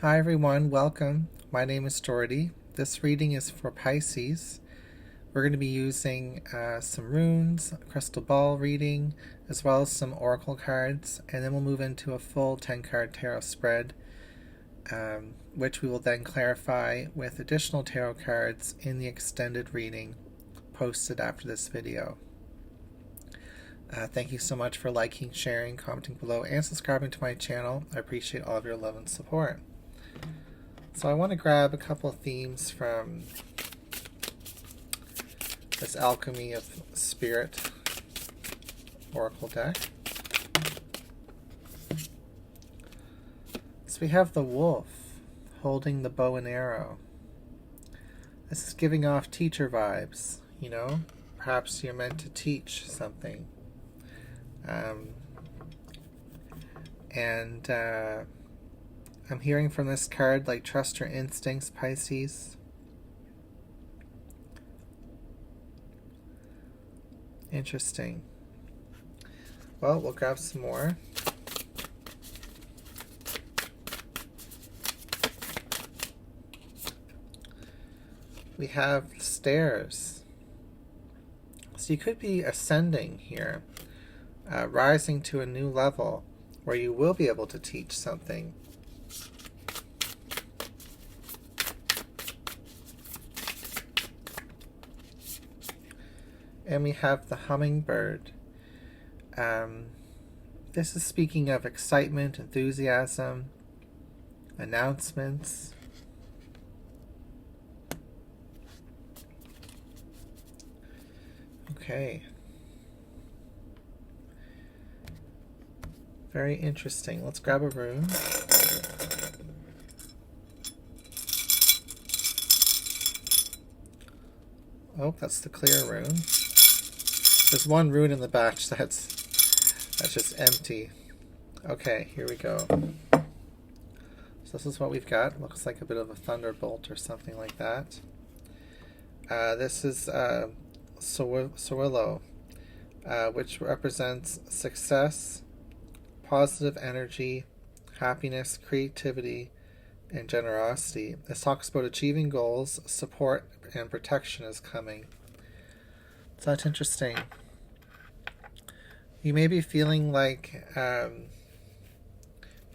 Hi everyone, welcome. My name is Jordy. This reading is for Pisces. We're going to be using some runes, crystal ball reading, as well as some oracle cards, and then we'll move into a full 10-card tarot spread, which we will then clarify with additional tarot cards in the extended reading posted after this video. Thank you so much for liking, sharing, commenting below, and subscribing to my channel. I appreciate all of your love and support. So I want to grab a couple of themes from this Alchemy of Spirit oracle deck. So we have the wolf holding the bow and arrow. This is giving off teacher vibes, you know? Perhaps you're meant to teach something. I'm hearing from this card, like, trust your instincts, Pisces. Interesting. Well, we'll grab some more. We have stairs. So you could be ascending here, rising to a new level where you will be able to teach something. And we have the hummingbird. This is speaking of excitement, enthusiasm, announcements. Okay. Very interesting. Let's grab a rune. Oh, that's the clear rune. There's one rune in the batch that's just empty. Okay, here we go. So this is what we've got. Looks like a bit of a thunderbolt or something like that. This is Sorillo, which represents success, positive energy, happiness, creativity, and generosity. This talks about achieving goals, support, and protection is coming. So that's interesting. You may be feeling like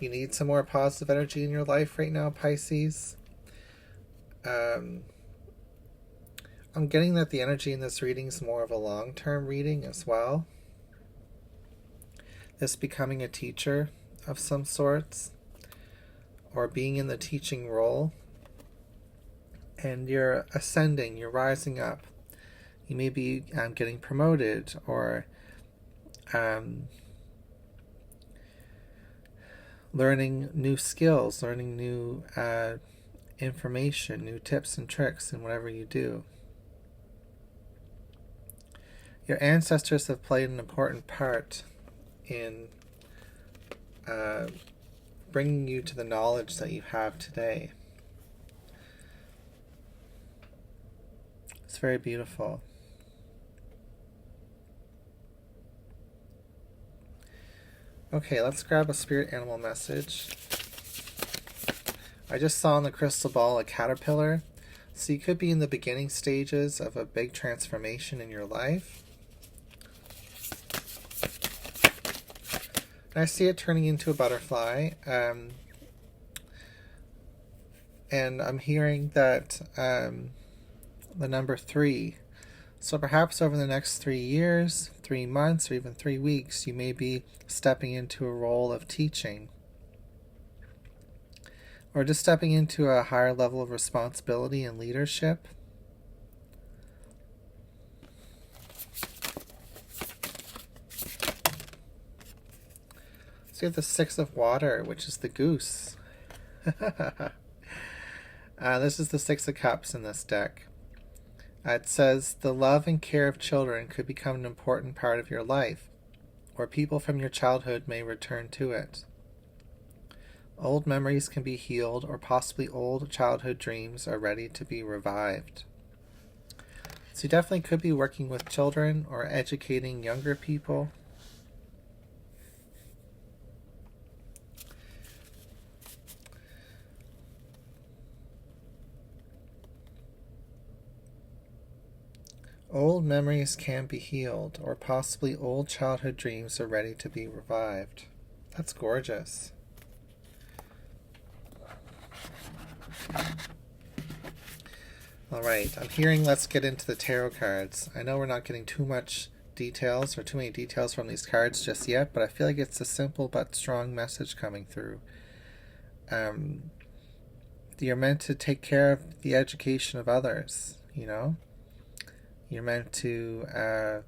you need some more positive energy in your life right now, Pisces. I'm getting that the energy in this reading is more of a long-term reading as well. This becoming a teacher of some sorts, or being in the teaching role, and you're ascending, you're rising up. You may be getting promoted, or learning new skills, learning new information, new tips and tricks in whatever you do. Your ancestors have played an important part in bringing you to the knowledge that you have today. It's very beautiful. Okay, let's grab a spirit animal message. I just saw in the crystal ball a caterpillar, so you could be in the beginning stages of a big transformation in your life. And I see it turning into a butterfly, and I'm hearing that the number 3. So perhaps over the next 3 years, 3 months, or even 3 weeks, you may be stepping into a role of teaching, or just stepping into a higher level of responsibility and leadership. So you have the 6 of water, which is the goose. This is the 6 of cups in this deck. It says, the love and care of children could become an important part of your life, or people from your childhood may return to it. Old memories can be healed, or possibly old childhood dreams are ready to be revived. So you definitely could be working with children or educating younger people. Old memories can be healed, or possibly old childhood dreams are ready to be revived. That's gorgeous. Alright, I'm hearing let's get into the tarot cards. I know we're not getting too much details or too many details from these cards just yet, but I feel like it's a simple but strong message coming through. You're meant to take care of the education of others, you know? You're meant to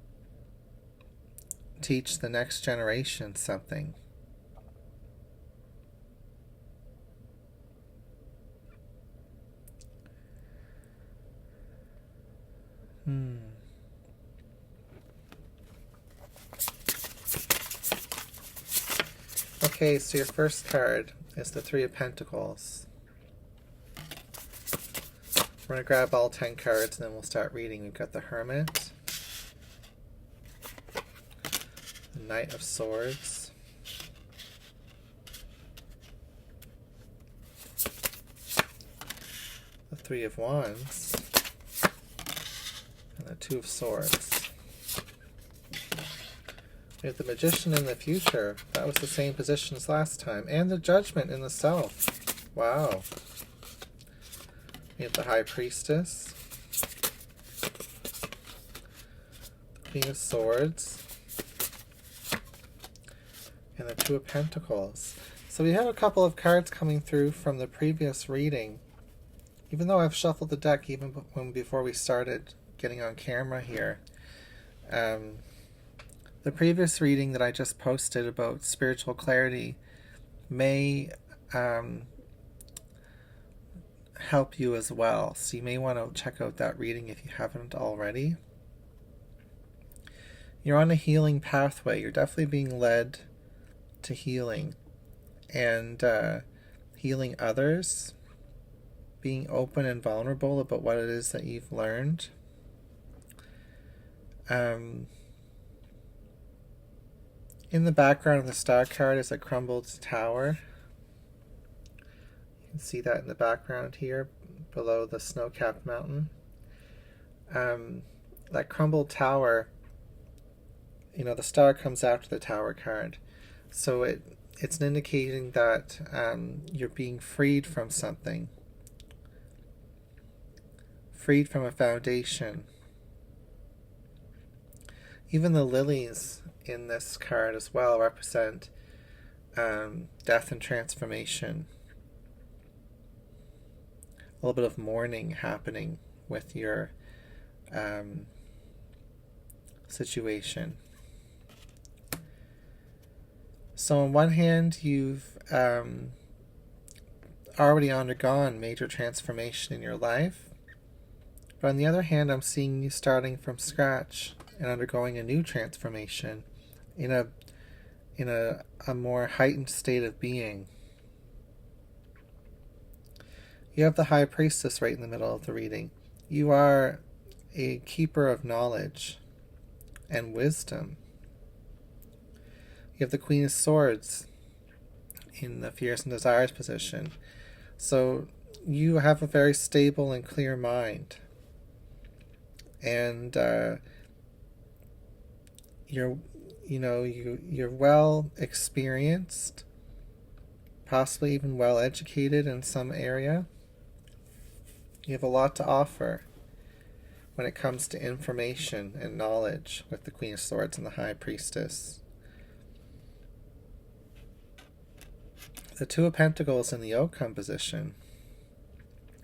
teach the next generation something. Okay, so your first card is the Three of Pentacles. We're going to grab all 10 cards and then we'll start reading. We've got the Hermit, the Knight of Swords, the Three of Wands, and the Two of Swords. We have the Magician in the future. That was the same position as last time. And the Judgment in the South. Wow. We have the High Priestess, the Queen of Swords, and the Two of Pentacles. So we have a couple of cards coming through from the previous reading. Even though I've shuffled the deck even before we started getting on camera here. The previous reading that I just posted about spiritual clarity may help you as well. So you may want to check out that reading if you haven't already. You're on a healing pathway. You're definitely being led to healing and healing others, being open and vulnerable about what it is that you've learned. In the background of the Star card is a crumbled tower. You can see that in the background here below the snow-capped mountain. That crumbled tower, you know, the Star comes after the Tower card. So it's indicating that you're being freed from something. Freed from a foundation. Even the lilies in this card as well represent death and transformation. A little bit of mourning happening with your situation. So on one hand, you've already undergone major transformation in your life. But on the other hand, I'm seeing you starting from scratch and undergoing a new transformation in a more heightened state of being. You have the High Priestess right in the middle of the reading. You are a keeper of knowledge and wisdom. You have the Queen of Swords in the Fears and Desires position. So you have a very stable and clear mind. And you're well experienced, possibly even well educated in some area. You have a lot to offer when it comes to information and knowledge with the Queen of Swords and the High Priestess. The Two of Pentacles in the outcome position,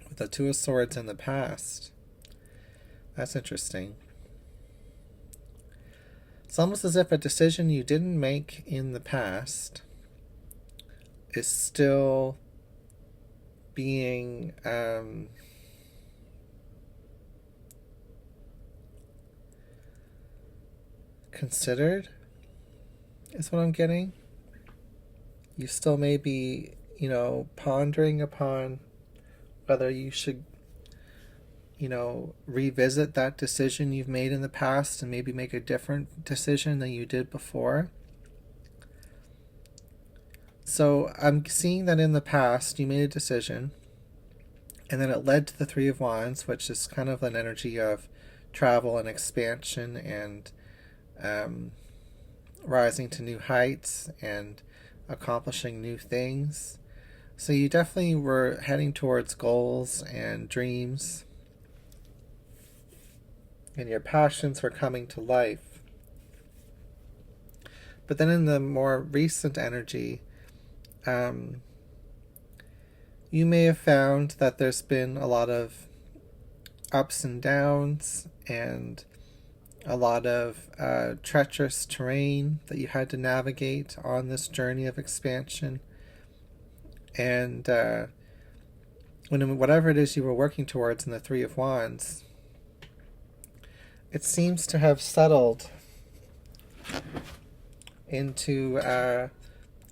with the Two of Swords in the past. That's interesting. It's almost as if a decision you didn't make in the past is still being considered, is what I'm getting. You still may be, pondering upon whether you should, revisit that decision you've made in the past and maybe make a different decision than you did before. So I'm seeing that in the past you made a decision and then it led to the Three of Wands, which is kind of an energy of travel and expansion and rising to new heights and accomplishing new things. So you definitely were heading towards goals and dreams, and your passions were coming to life. But then in the more recent energy, you may have found that there's been a lot of ups and downs and a lot of treacherous terrain that you had to navigate on this journey of expansion. And whatever it is you were working towards in the Three of Wands, it seems to have settled into a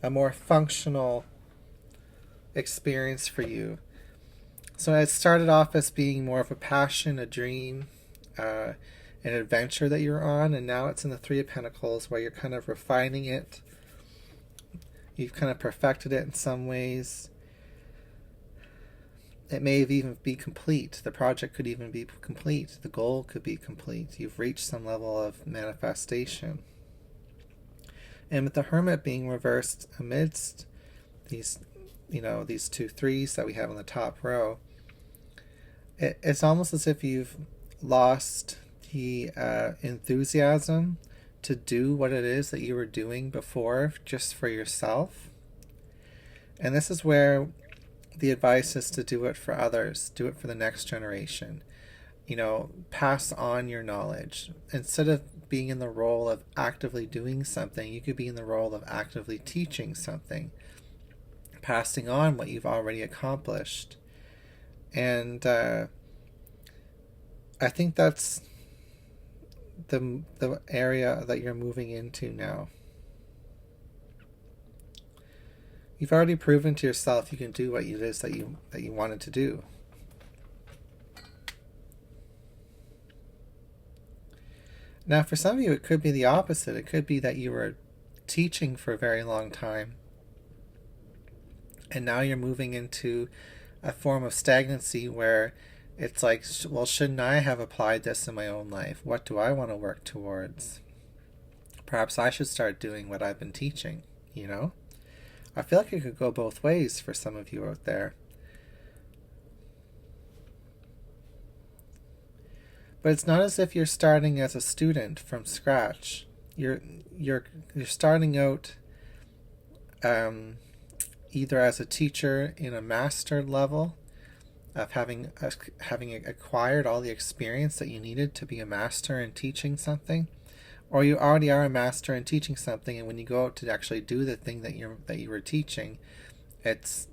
more functional experience for you. So it started off as being more of a passion, a dream, an adventure that you're on, and now it's in the Three of Pentacles where you're kind of refining it. You've kind of perfected it in some ways. It may even be complete. The project could even be complete. The goal could be complete. You've reached some level of manifestation. And with the Hermit being reversed amidst these, these two threes that we have on the top row, it's almost as if you've lost the enthusiasm to do what it is that you were doing before just for yourself. And this is where the advice is to do it for others, do it for the next generation. Pass on your knowledge. Instead of being in the role of actively doing something, you could be in the role of actively teaching something, passing on what you've already accomplished. And I think that's the area that you're moving into now. You've already proven to yourself you can do what it is that you wanted to do. Now, for some of you, it could be the opposite. It could be that you were teaching for a very long time, and now you're moving into a form of stagnancy where it's like, well, shouldn't I have applied this in my own life? What do I want to work towards? Perhaps I should start doing what I've been teaching, I feel like it could go both ways for some of you out there. But it's not as if you're starting as a student from scratch. You're starting out either as a teacher in a master level of having acquired all the experience that you needed to be a master in teaching something, or you already are a master in teaching something, and when you go out to actually do the thing that you were teaching, it's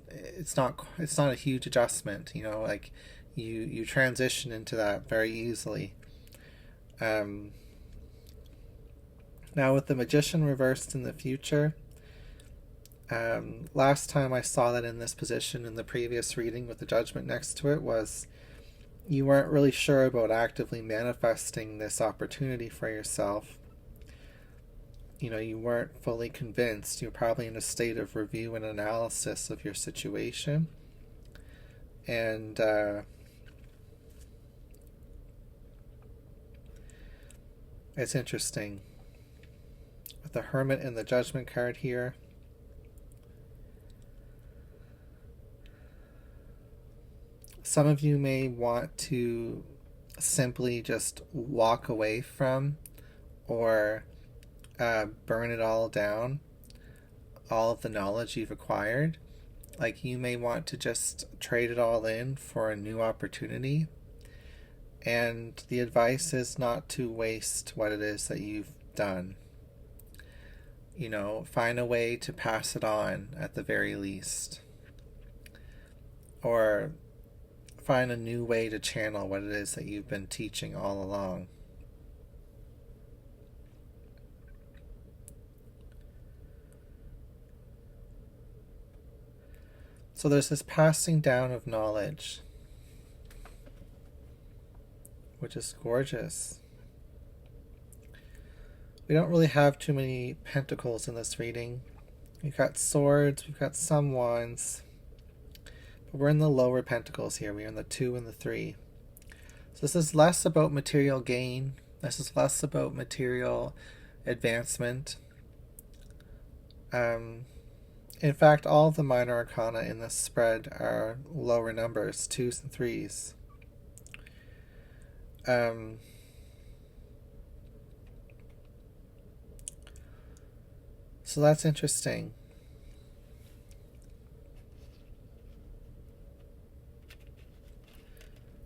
not a huge adjustment. Like you transition into that very easily. Now with the Magician reversed in the future, last time I saw that in this position in the previous reading with the Judgment next to it was you weren't really sure about actively manifesting this opportunity for yourself. You weren't fully convinced. You're probably in a state of review and analysis of your situation. And it's interesting. With the Hermit and the Judgment card here, some of you may want to simply just walk away from or burn it all down, all of the knowledge you've acquired. Like you may want to just trade it all in for a new opportunity. And the advice is not to waste what it is that you've done. Find a way to pass it on at the very least. Or find a new way to channel what it is that you've been teaching all along. So there's this passing down of knowledge, which is gorgeous. We don't really have too many pentacles in this reading. We've got swords, we've got some wands, but we're in the lower pentacles here. We're in the 2 and the 3. So this is less about material gain. This is less about material advancement. In fact, all the minor arcana in this spread are lower numbers, 2s and 3s. So that's interesting.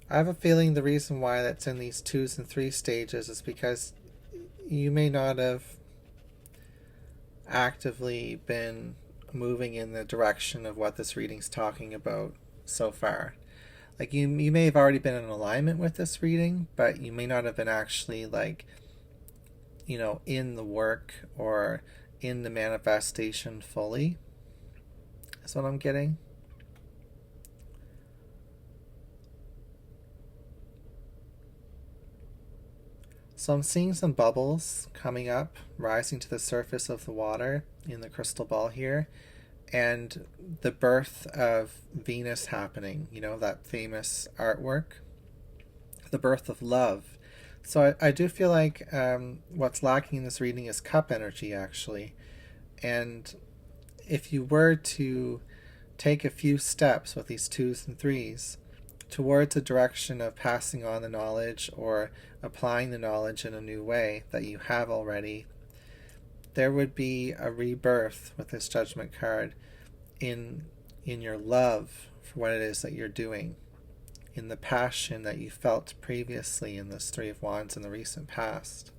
I have a feeling the reason why that's in these 2s and 3 stages is because you may not have actively been moving in the direction of what this reading's talking about so far. Like you may have already been in alignment with this reading, but you may not have been actually in the work or in the manifestation fully. That's what I'm getting. So I'm seeing some bubbles coming up, rising to the surface of the water in the crystal ball here, and the birth of Venus happening, that famous artwork, the birth of love. So I do feel like what's lacking in this reading is cup energy, actually. And if you were to take a few steps with these 2s and 3s towards a direction of passing on the knowledge or applying the knowledge in a new way that you have already, there would be a rebirth with this Judgment card in your love for what it is that you're doing, in the passion that you felt previously in this 3 of Wands in the recent past.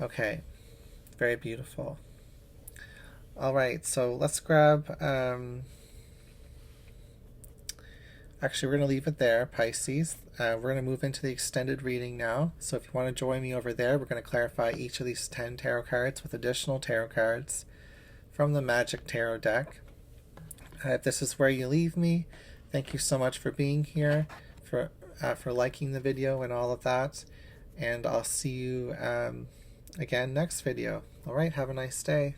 Okay, very beautiful. All right, so let's grab, actually we're going to leave it there, Pisces. We're going to move into the extended reading now. So if you want to join me over there, we're going to clarify each of these 10 tarot cards with additional tarot cards from the Magic Tarot deck. If this is where you leave me, thank you so much for being here, for liking the video and all of that. And I'll see you again next video. All right, have a nice day.